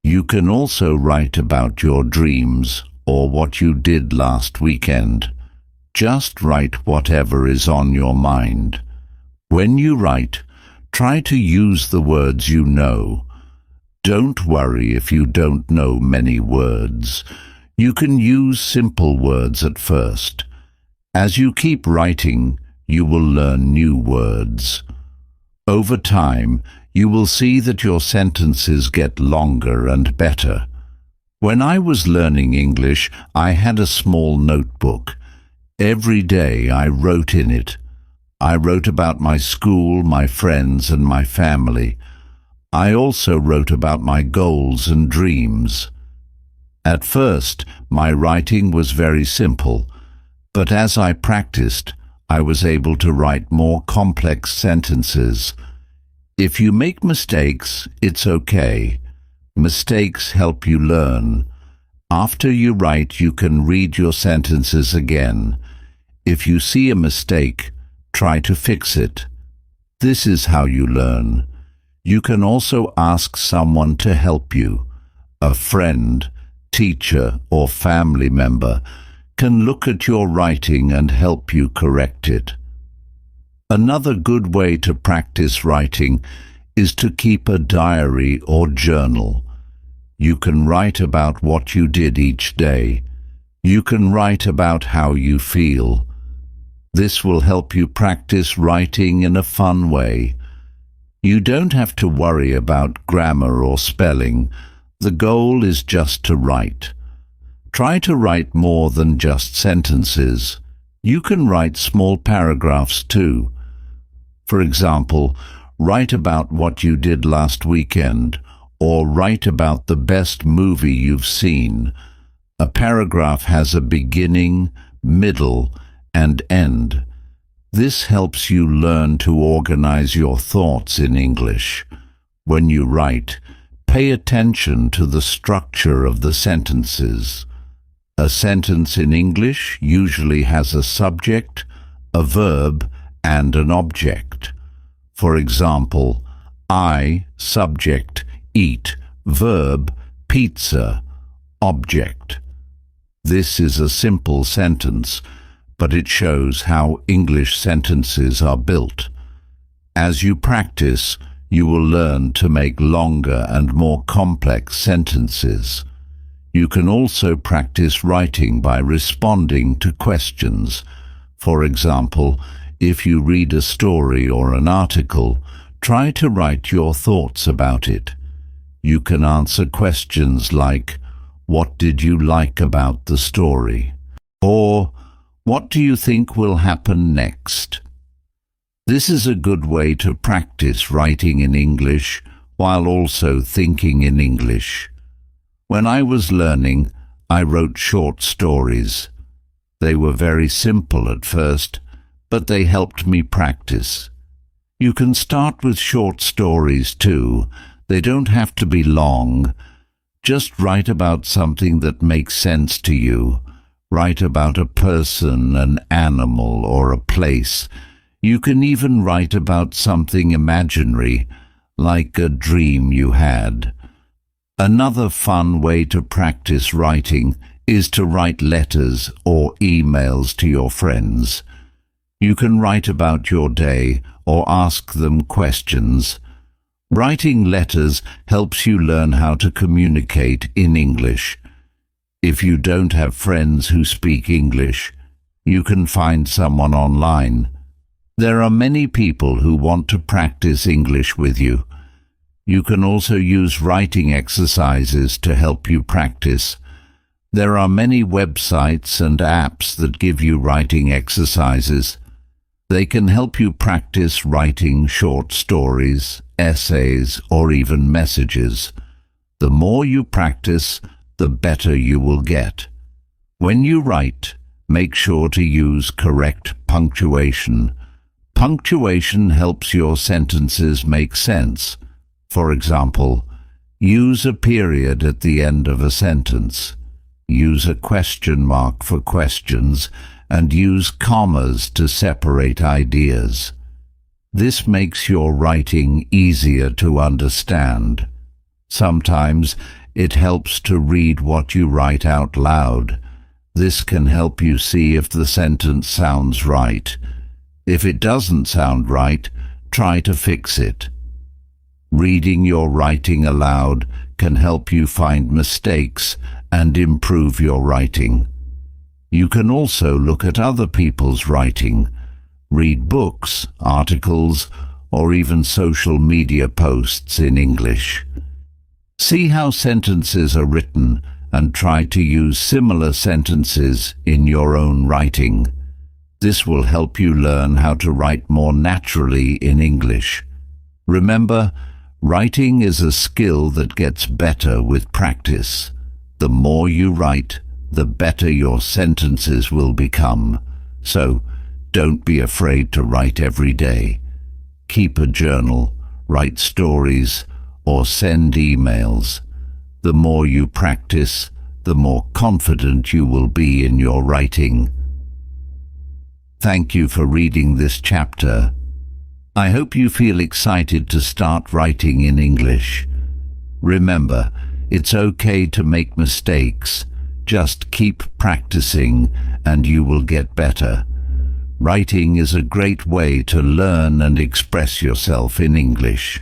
You can also write about your dreams or what you did last weekend. Just write whatever is on your mind. When you write, try to use the words you know. Don't worry if you don't know many words. You can use simple words at first. As you keep writing, you will learn new words. Over time, you will see that your sentences get longer and better. When I was learning English, I had a small notebook. Every day I wrote in it. I wrote about my school, my friends, and my family. I also wrote about my goals and dreams. At first, my writing was very simple, but as I practiced, I was able to write more complex sentences. If you make mistakes, it's okay. Mistakes help you learn. After you write, you can read your sentences again. If you see a mistake, try to fix it. This is how you learn. You can also ask someone to help you. A friend, teacher, or family member can look at your writing and help you correct it. Another good way to practice writing is to keep a diary or journal. You can write about what you did each day. You can write about how you feel. This will help you practice writing in a fun way. You don't have to worry about grammar or spelling. The goal is just to write. Try to write more than just sentences. You can write small paragraphs too. For example, write about what you did last weekend, or write about the best movie you've seen. A paragraph has a beginning, middle, and end. This helps you learn to organize your thoughts in English. When you write, pay attention to the structure of the sentences. A sentence in English usually has a subject, a verb, and an object. For example, I, subject, eat, verb, pizza, object. This is a simple sentence, but it shows how English sentences are built. As you practice, you will learn to make longer and more complex sentences. You can also practice writing by responding to questions. For example, if you read a story or an article, try to write your thoughts about it. You can answer questions like, "What did you like about the story?" Or, "What do you think will happen next?" This is a good way to practice writing in English while also thinking in English. When I was learning, I wrote short stories. They were very simple at first, but they helped me practice. You can start with short stories too. They don't have to be long. Just write about something that makes sense to you. Write about a person, an animal, or a place. You can even write about something imaginary, like a dream you had. Another fun way to practice writing is to write letters or emails to your friends. You can write about your day or ask them questions. Writing letters helps you learn how to communicate in English. If you don't have friends who speak English, you can find someone online. There are many people who want to practice English with you. You can also use writing exercises to help you practice. There are many websites and apps that give you writing exercises. They can help you practice writing short stories, essays, or even messages. The more you practice, the better you will get. When you write, make sure to use correct punctuation. Punctuation helps your sentences make sense. For example, use a period at the end of a sentence. Use a question mark for questions and use commas to separate ideas. This makes your writing easier to understand. Sometimes it helps to read what you write out loud. This can help you see if the sentence sounds right. If it doesn't sound right, try to fix it. Reading your writing aloud can help you find mistakes and improve your writing. You can also look at other people's writing, read books, articles, or even social media posts in English. See how sentences are written and try to use similar sentences in your own writing. This will help you learn how to write more naturally in English. Remember, writing is a skill that gets better with practice. The more you write, the better your sentences will become. So, don't be afraid to write every day. Keep a journal, write stories, or send emails. The more you practice, the more confident you will be in your writing. Thank you for reading this chapter. I hope you feel excited to start writing in English. Remember, it's okay to make mistakes. Just keep practicing and you will get better. Writing is a great way to learn and express yourself in English.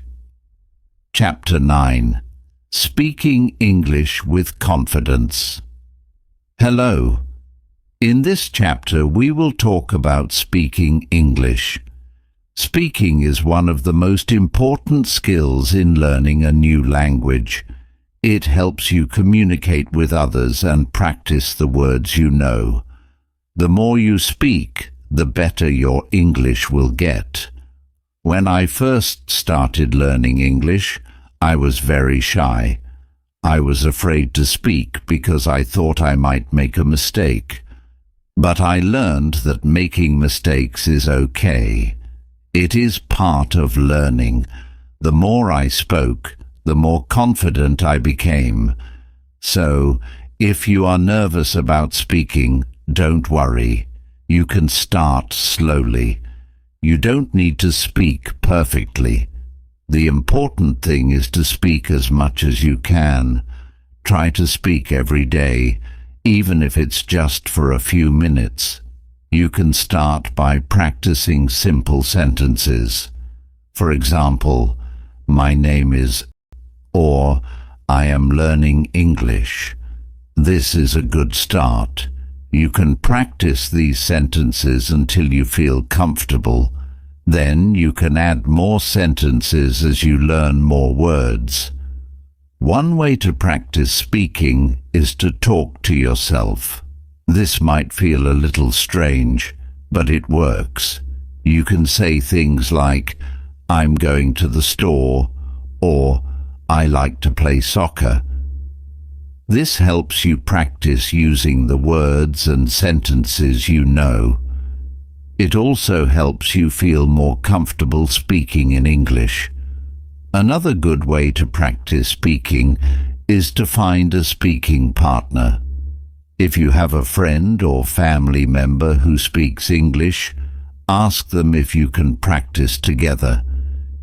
Chapter 9. Speaking English with Confidence. Hello. In this chapter we will talk about speaking English. Speaking is one of the most important skills in learning a new language. It helps you communicate with others and practice the words you know. The more you speak, the better your English will get. When I first started learning English, I was very shy. I was afraid to speak because I thought I might make a mistake. But I learned that making mistakes is okay. It is part of learning. The more I spoke, the more confident I became. So, If you are nervous about speaking, don't worry. You can start slowly. You don't need to speak perfectly. The important thing is to speak as much as you can. Try to speak every day, even if it's just for a few minutes. You can start by practicing simple sentences. For example, my name is, or I am learning English. This is a good start. You can practice these sentences until you feel comfortable. Then you can add more sentences as you learn more words. One way to practice speaking is to talk to yourself. This might feel a little strange, but it works. You can say things like, I'm going to the store, or I like to play soccer. This helps you practice using the words and sentences you know. It also helps you feel more comfortable speaking in English. Another good way to practice speaking is to find a speaking partner. If you have a friend or family member who speaks English, ask them if you can practice together.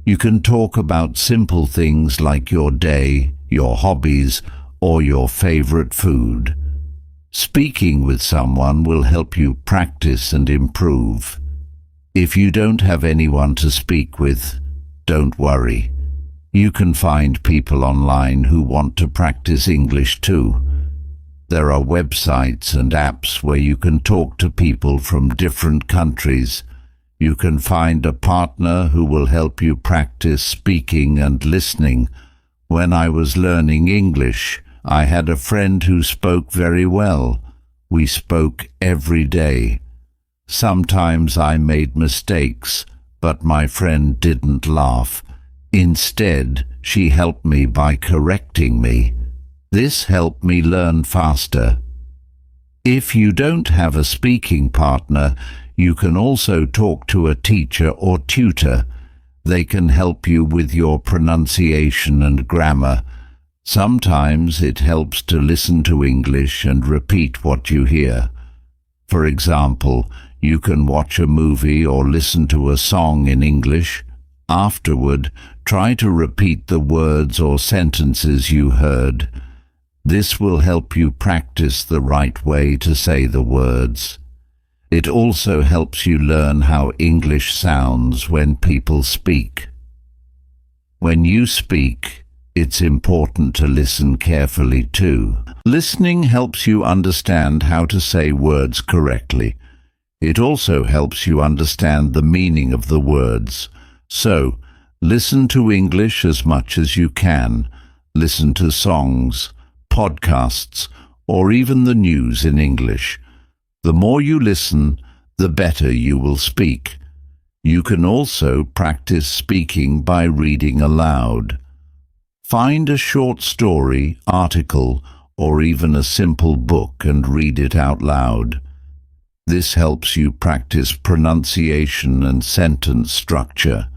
You can talk about simple things like your day, your hobbies, or your favorite food. Speaking with someone will help you practice and improve. If you don't have anyone to speak with, don't worry. You can find people online who want to practice English too. There are websites and apps where you can talk to people from different countries. You can find a partner who will help you practice speaking and listening. When I was learning English, I had a friend who spoke very well. We spoke every day. Sometimes I made mistakes, but my friend didn't laugh. Instead, she helped me by correcting me. This helped me learn faster. If you don't have a speaking partner, you can also talk to a teacher or tutor. They can help you with your pronunciation and grammar. Sometimes it helps to listen to English and repeat what you hear. For example, you can watch a movie or listen to a song in English. Afterward, try to repeat the words or sentences you heard. This will help you practice the right way to say the words. It also helps you learn how English sounds when people speak. When you speak, it's important to listen carefully too. Listening helps you understand how to say words correctly. It also helps you understand the meaning of the words. So, listen to English as much as you can. Listen to songs, podcasts, or even the news in English. The more you listen, the better you will speak. You can also practice speaking by reading aloud. Find a short story, article, or even a simple book and read it out loud. This helps you practice pronunciation and sentence structure.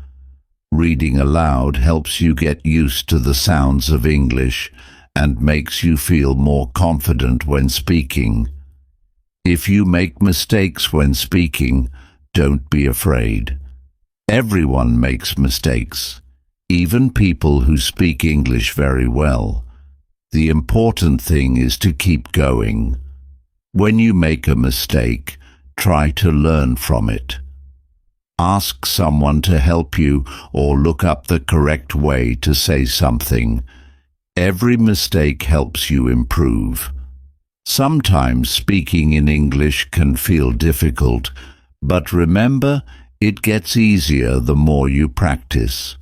Reading aloud helps you get used to the sounds of English and makes you feel more confident when speaking. If you make mistakes when speaking, don't be afraid. Everyone makes mistakes, even people who speak English very well. The important thing is to keep going. When you make a mistake, try to learn from it. Ask someone to help you or look up the correct way to say something. Every mistake helps you improve. Sometimes speaking in English can feel difficult, but remember, it gets easier the more you practice.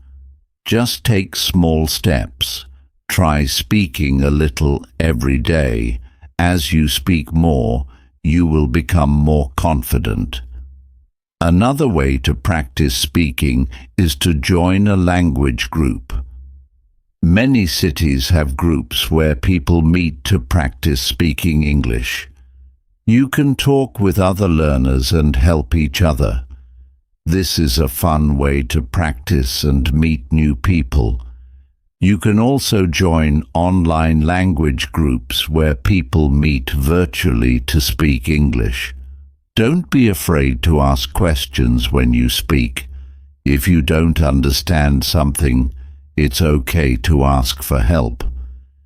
Just take small steps. Try speaking a little every day. As you speak more, you will become more confident. Another way to practice speaking is to join a language group. Many cities have groups where people meet to practice speaking English. You can talk with other learners and help each other. This is a fun way to practice and meet new people. You can also join online language groups where people meet virtually to speak English. Don't be afraid to ask questions when you speak. If you don't understand something, it's okay to ask for help.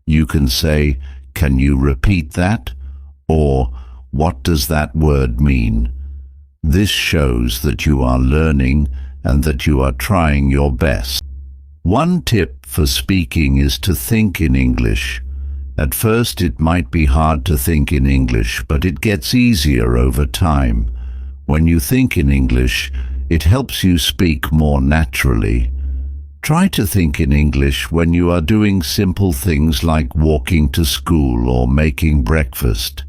You can say, "Can you repeat that?" or "What does that word mean?" This shows that you are learning and that you are trying your best. One tip for speaking is to think in English. At first it might be hard to think in English, but it gets easier over time. When you think in English, it helps you speak more naturally. Try to think in English when you are doing simple things like walking to school or making breakfast.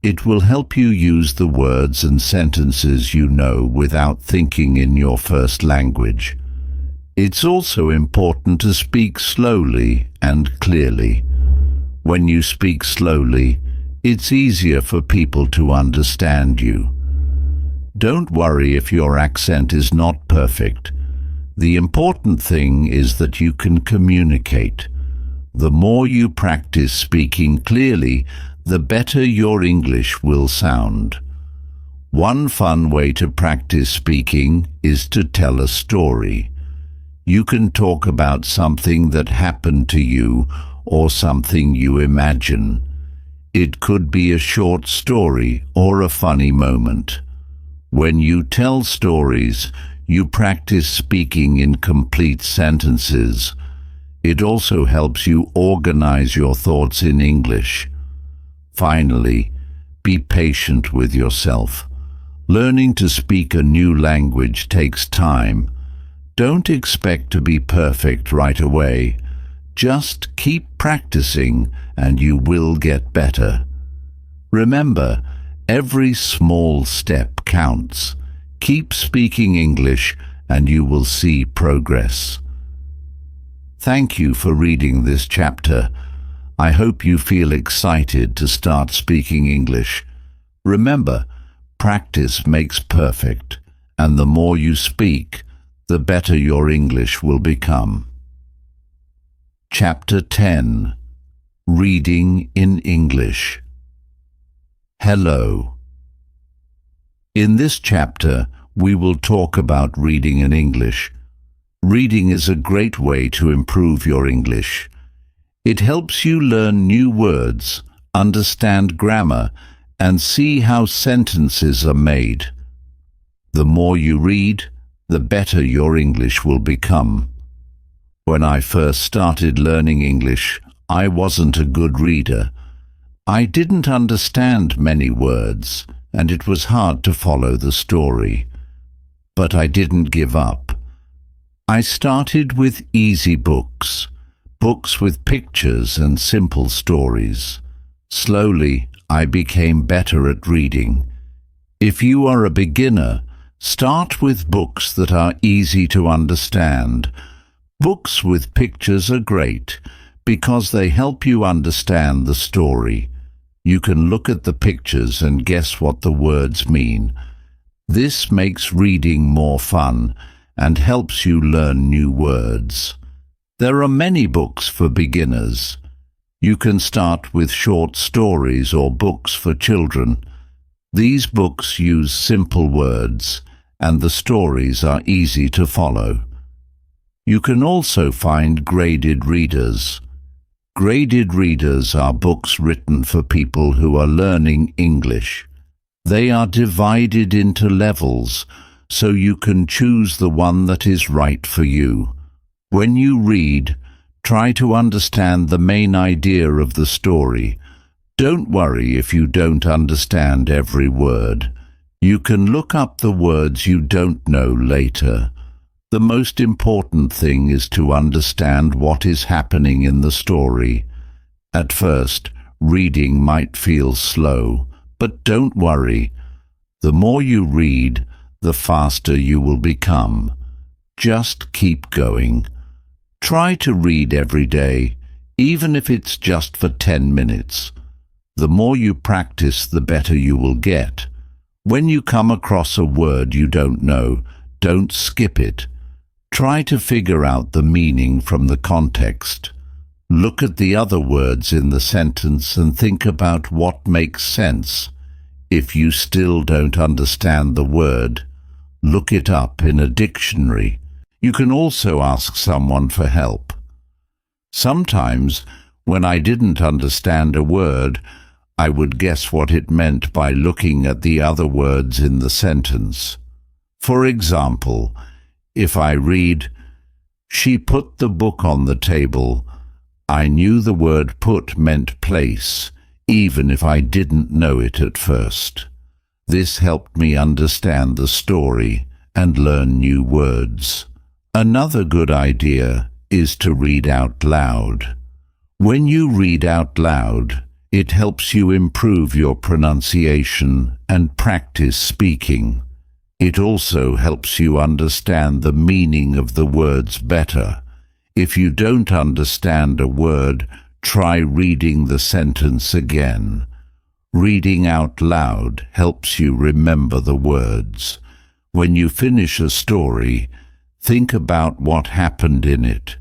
It will help you use the words and sentences you know without thinking in your first language. It's also important to speak slowly and clearly. When you speak slowly, it's easier for people to understand you. Don't worry if your accent is not perfect. The important thing is that you can communicate. The more you practice speaking clearly, the better your English will sound. One fun way to practice speaking is to tell a story. You can talk about something that happened to you or something you imagine. It could be a short story or a funny moment. When you tell stories, you practice speaking in complete sentences. It also helps you organize your thoughts in English. Finally, be patient with yourself. Learning to speak a new language takes time. Don't expect to be perfect right away. Just keep practicing and you will get better. Remember, every small step counts. Keep speaking English and you will see progress. Thank you for reading this chapter. I hope you feel excited to start speaking English. Remember, practice makes perfect, and the more you speak, the better your English will become. Chapter 10. Reading in English. Hello. In this chapter, we will talk about reading in English. Reading is a great way to improve your English. It helps you learn new words, understand grammar, and see how sentences are made. The more you read, the better your English will become. When I first started learning English, I wasn't a good reader. I didn't understand many words, and it was hard to follow the story. But I didn't give up. I started with easy books with pictures and simple stories. Slowly, I became better at reading. If you are a beginner, start with books that are easy to understand. Books with pictures are great because they help you understand the story. You can look at the pictures and guess what the words mean. This makes reading more fun and helps you learn new words. There are many books for beginners. You can start with short stories or books for children. These books use simple words, and the stories are easy to follow. You can also find graded readers. Graded readers are books written for people who are learning English. They are divided into levels, so you can choose the one that is right for you. When you read, try to understand the main idea of the story. Don't worry if you don't understand every word. You can look up the words you don't know later. The most important thing is to understand what is happening in the story. At first, reading might feel slow, but don't worry. The more you read, the faster you will become. Just keep going. Try to read every day, even if it's just for 10 minutes. The more you practice, the better you will get. When you come across a word you don't know, don't skip it. Try to figure out the meaning from the context. Look at the other words in the sentence and think about what makes sense. If you still don't understand the word, look it up in a dictionary. You can also ask someone for help. Sometimes, when I didn't understand a word, I would guess what it meant by looking at the other words in the sentence. For example, if I read, "She put the book on the table," I knew the word put meant place, even if I didn't know it at first. This helped me understand the story and learn new words. Another good idea is to read out loud. When you read out loud, it helps you improve your pronunciation and practice speaking. It also helps you understand the meaning of the words better. If you don't understand a word, try reading the sentence again. Reading out loud helps you remember the words. When you finish a story, think about what happened in it.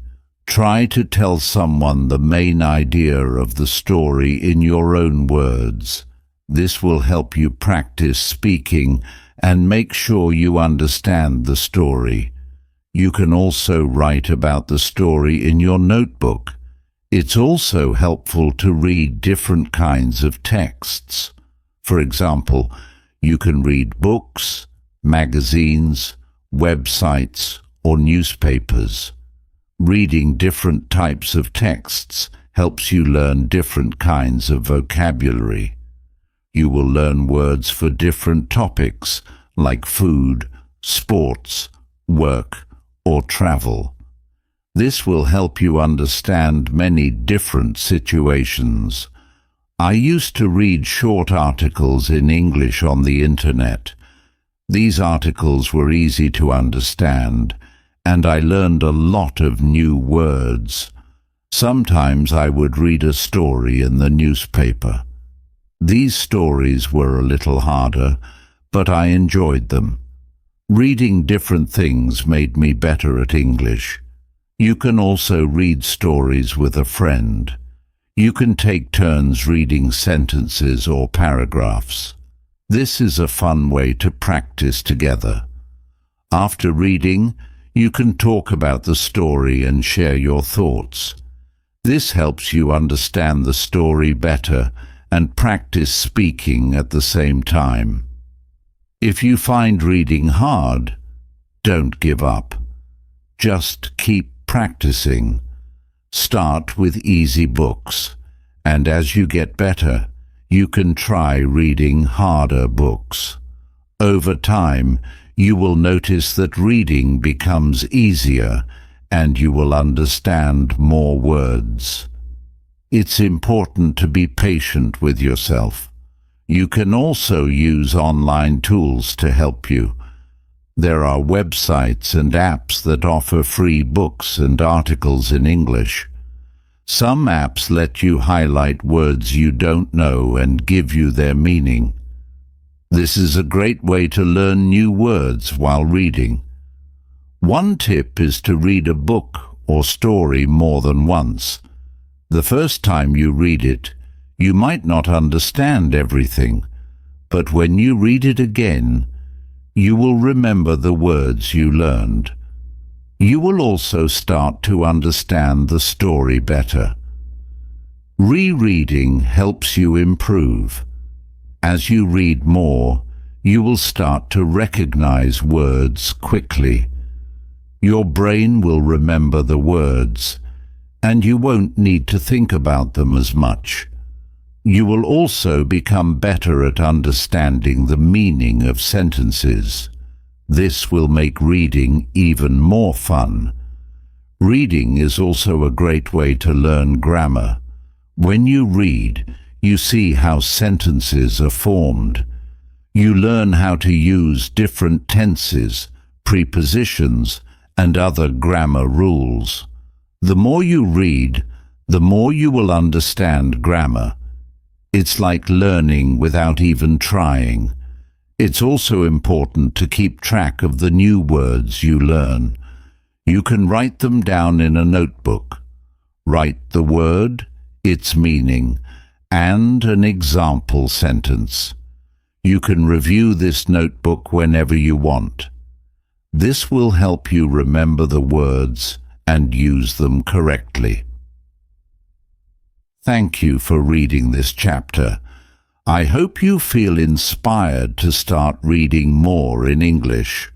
Try to tell someone the main idea of the story in your own words. This will help you practice speaking and make sure you understand the story. You can also write about the story in your notebook. It's also helpful to read different kinds of texts. For example, you can read books, magazines, websites, or newspapers. Reading different types of texts helps you learn different kinds of vocabulary. You will learn words for different topics like food, sports, work, or travel. This will help you understand many different situations. I used to read short articles in English on the internet. These articles were easy to understand, and I learned a lot of new words. Sometimes I would read a story in the newspaper. These stories were a little harder, but I enjoyed them. Reading different things made me better at English. You can also read stories with a friend. You can take turns reading sentences or paragraphs. This is a fun way to practice together. After reading, you can talk about the story and share your thoughts. This helps you understand the story better and practice speaking at the same time. If you find reading hard, don't give up. Just keep practicing. Start with easy books, and as you get better, you can try reading harder books. Over time, you will notice that reading becomes easier and you will understand more words. It's important to be patient with yourself. You can also use online tools to help you. There are websites and apps that offer free books and articles in English. Some apps let you highlight words you don't know and give you their meaning. This is a great way to learn new words while reading. One tip is to read a book or story more than once. The first time you read it, you might not understand everything, but when you read it again, you will remember the words you learned. You will also start to understand the story better. Rereading helps you improve. As you read more, you will start to recognize words quickly. Your brain will remember the words, and you won't need to think about them as much. You will also become better at understanding the meaning of sentences. This will make reading even more fun. Reading is also a great way to learn grammar. When you read, you see how sentences are formed. You learn how to use different tenses, prepositions, and other grammar rules. The more you read, the more you will understand grammar. It's like learning without even trying. It's also important to keep track of the new words you learn. You can write them down in a notebook. Write the word, its meaning, and an example sentence. You can review this notebook whenever you want. This will help you remember the words and use them correctly. Thank you for reading this chapter. I hope you feel inspired to start reading more in English.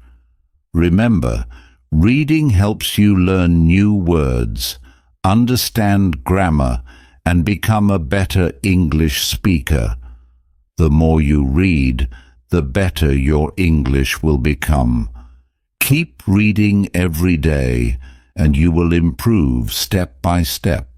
Remember, reading helps you learn new words, understand grammar, and become a better English speaker. The more you read, the better your English will become. Keep reading every day, and you will improve step by step.